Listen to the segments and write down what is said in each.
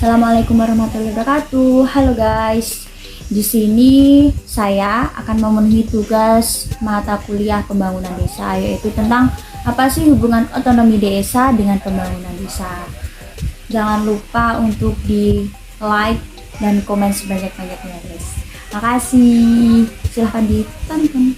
Assalamualaikum warahmatullahi wabarakatuh. Halo guys. Di sini saya akan memenuhi tugas mata kuliah pembangunan desa, yaitu tentang apa sih hubungan otonomi desa dengan pembangunan desa. Jangan lupa untuk di like dan komen sebanyak-banyaknya guys. Makasih. Silahkan ditonton.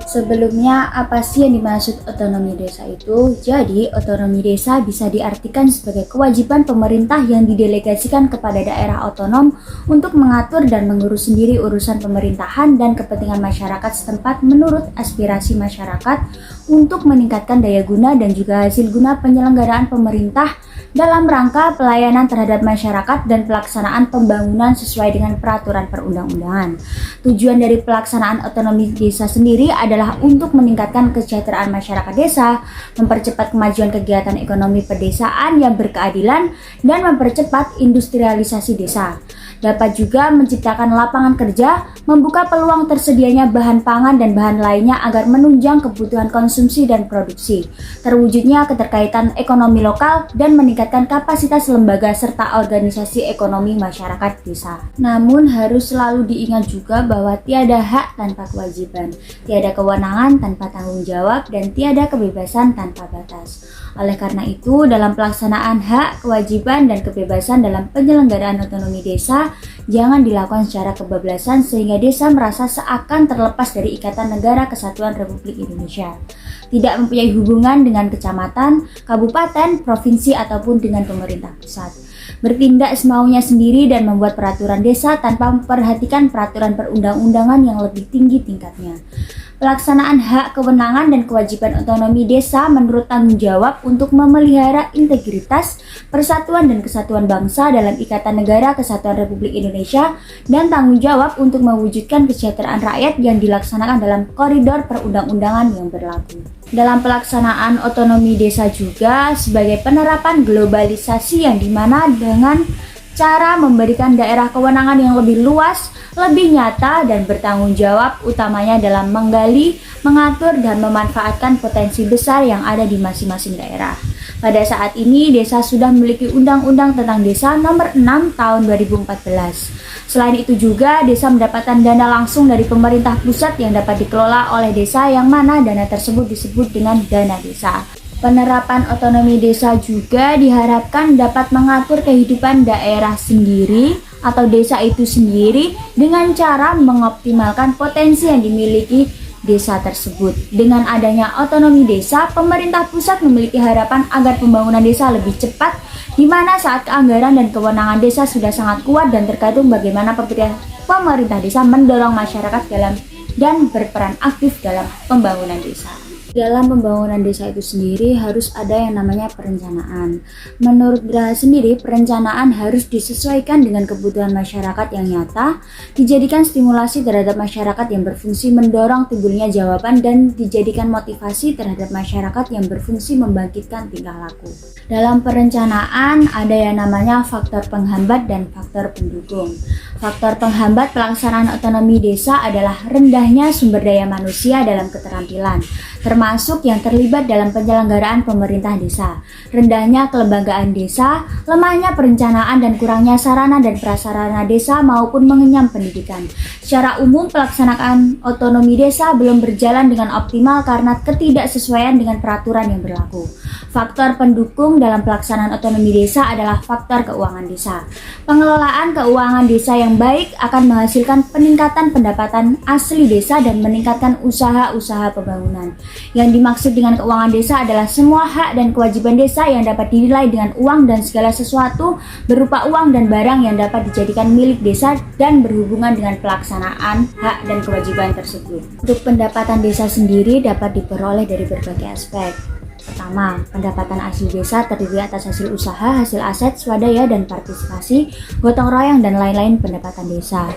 Sebelumnya, apa sih yang dimaksud otonomi desa itu? Jadi, otonomi desa bisa diartikan sebagai kewajiban pemerintah yang didelegasikan kepada daerah otonom untuk mengatur dan mengurus sendiri urusan pemerintahan dan kepentingan masyarakat setempat menurut aspirasi masyarakat untuk meningkatkan daya guna dan juga hasil guna penyelenggaraan pemerintah dalam rangka pelayanan terhadap masyarakat dan pelaksanaan pembangunan sesuai dengan peraturan perundang-undangan. Tujuan dari pelaksanaan otonomi desa sendiri adalah untuk meningkatkan kesejahteraan masyarakat desa, mempercepat kemajuan kegiatan ekonomi pedesaan yang berkeadilan, dan mempercepat industrialisasi desa. Dapat juga menciptakan lapangan kerja, membuka peluang tersedianya bahan pangan dan bahan lainnya agar menunjang kebutuhan konsumsi dan produksi, terwujudnya keterkaitan ekonomi lokal, dan meningkatkan kapasitas lembaga serta organisasi ekonomi masyarakat desa. Namun harus selalu diingat juga bahwa tiada hak tanpa kewajiban, tiada kewenangan tanpa tanggung jawab, dan tiada kebebasan tanpa batas. Oleh karena itu, dalam pelaksanaan hak, kewajiban, dan kebebasan dalam penyelenggaraan otonomi desa, jangan dilakukan secara kebablasan sehingga desa merasa seakan terlepas dari Ikatan Negara Kesatuan Republik Indonesia. Tidak mempunyai hubungan dengan kecamatan, kabupaten, provinsi, ataupun dengan pemerintah pusat. Bertindak semaunya sendiri dan membuat peraturan desa tanpa memperhatikan peraturan perundang-undangan yang lebih tinggi tingkatnya. Pelaksanaan hak, kewenangan, dan kewajiban otonomi desa menurut tanggung jawab untuk memelihara integritas, persatuan dan kesatuan bangsa dalam Ikatan Negara Kesatuan Republik Indonesia, dan tanggung jawab untuk mewujudkan kesejahteraan rakyat yang dilaksanakan dalam koridor perundang-undangan yang berlaku. Dalam pelaksanaan otonomi desa juga sebagai penerapan globalisasi yang dimana dengan cara memberikan daerah kewenangan yang lebih luas, lebih nyata, dan bertanggung jawab utamanya dalam menggali, mengatur, dan memanfaatkan potensi besar yang ada di masing-masing daerah. Pada saat ini, desa sudah memiliki Undang-Undang tentang Desa Nomor 6 Tahun 2014. Selain itu juga, desa mendapatkan dana langsung dari pemerintah pusat yang dapat dikelola oleh desa yang mana dana tersebut disebut dengan dana desa. Penerapan otonomi desa juga diharapkan dapat mengatur kehidupan daerah sendiri atau desa itu sendiri dengan cara mengoptimalkan potensi yang dimiliki desa tersebut. Dengan adanya otonomi desa, pemerintah pusat memiliki harapan agar pembangunan desa lebih cepat, di mana saat keanggaran dan kewenangan desa sudah sangat kuat dan tergantung bagaimana pemerintah desa mendorong masyarakat dalam dan berperan aktif dalam pembangunan desa. Dalam pembangunan desa itu sendiri harus ada yang namanya perencanaan. Menurut Graha sendiri, perencanaan harus disesuaikan dengan kebutuhan masyarakat yang nyata, dijadikan stimulasi terhadap masyarakat yang berfungsi mendorong timbulnya jawaban, dan dijadikan motivasi terhadap masyarakat yang berfungsi membangkitkan tingkah laku. Dalam perencanaan ada yang namanya faktor penghambat dan faktor pendukung. Faktor penghambat pelaksanaan otonomi desa adalah rendahnya sumber daya manusia dalam keterampilan, termasuk yang terlibat dalam penyelenggaraan pemerintah desa, rendahnya kelembagaan desa, lemahnya perencanaan, dan kurangnya sarana dan prasarana desa maupun mengenyam pendidikan. Secara umum, pelaksanaan otonomi desa belum berjalan dengan optimal karena ketidaksesuaian dengan peraturan yang berlaku. Faktor pendukung dalam pelaksanaan otonomi desa adalah faktor keuangan desa. Pengelolaan keuangan desa yang baik akan menghasilkan peningkatan pendapatan asli desa dan meningkatkan usaha-usaha pembangunan. Yang dimaksud dengan keuangan desa adalah semua hak dan kewajiban desa yang dapat dinilai dengan uang dan segala sesuatu berupa uang dan barang yang dapat dijadikan milik desa dan berhubungan dengan pelaksanaan hak dan kewajiban tersebut. Untuk pendapatan desa sendiri dapat diperoleh dari berbagai aspek. Pertama, pendapatan asli desa terdiri atas hasil usaha, hasil aset, swadaya, dan partisipasi, gotong royong, dan lain-lain pendapatan desa.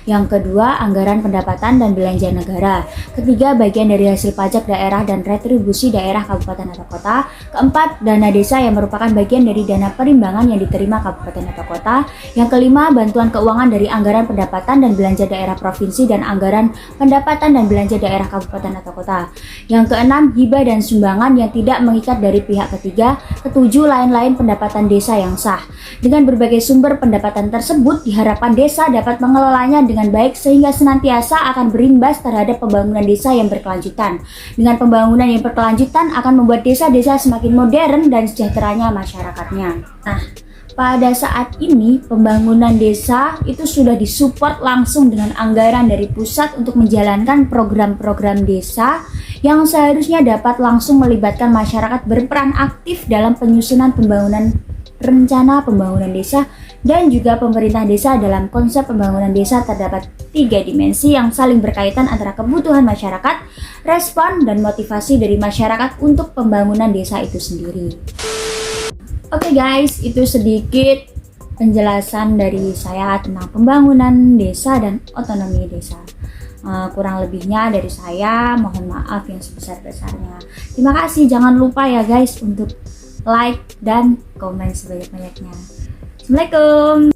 Yang kedua, anggaran pendapatan dan belanja negara. Ketiga, bagian dari hasil pajak daerah dan retribusi daerah, kabupaten atau kota. Keempat, dana desa yang merupakan bagian dari dana perimbangan yang diterima kabupaten atau kota. Yang kelima, bantuan keuangan dari anggaran pendapatan dan belanja daerah provinsi dan anggaran pendapatan dan belanja daerah kabupaten atau kota. Yang keenam, hibah dan sumbangan yang tidak mengikat dari pihak ketiga. Ketujuh, lain-lain pendapatan desa yang sah. Dengan berbagai sumber pendapatan tersebut, diharapkan desa dapat mengelolanya dengan baik sehingga senantiasa akan berimbas terhadap pembangunan desa yang berkelanjutan. Dengan pembangunan yang berkelanjutan akan membuat desa-desa semakin modern dan sejahteranya masyarakatnya. Nah, pada saat ini pembangunan desa itu sudah disupport langsung dengan anggaran dari pusat untuk menjalankan program-program desa yang seharusnya dapat langsung melibatkan masyarakat berperan aktif dalam penyusunan pembangunan rencana pembangunan desa dan juga pemerintah desa. Dalam konsep pembangunan desa terdapat 3 dimensi yang saling berkaitan antara kebutuhan masyarakat, respon, dan motivasi dari masyarakat untuk pembangunan desa itu sendiri. Oke guys, itu sedikit penjelasan dari saya tentang pembangunan desa dan otonomi desa. Kurang lebihnya dari saya, mohon maaf yang sebesar-besarnya. Terima kasih, jangan lupa ya guys untuk like dan komen sebanyak-banyaknya. Assalamualaikum.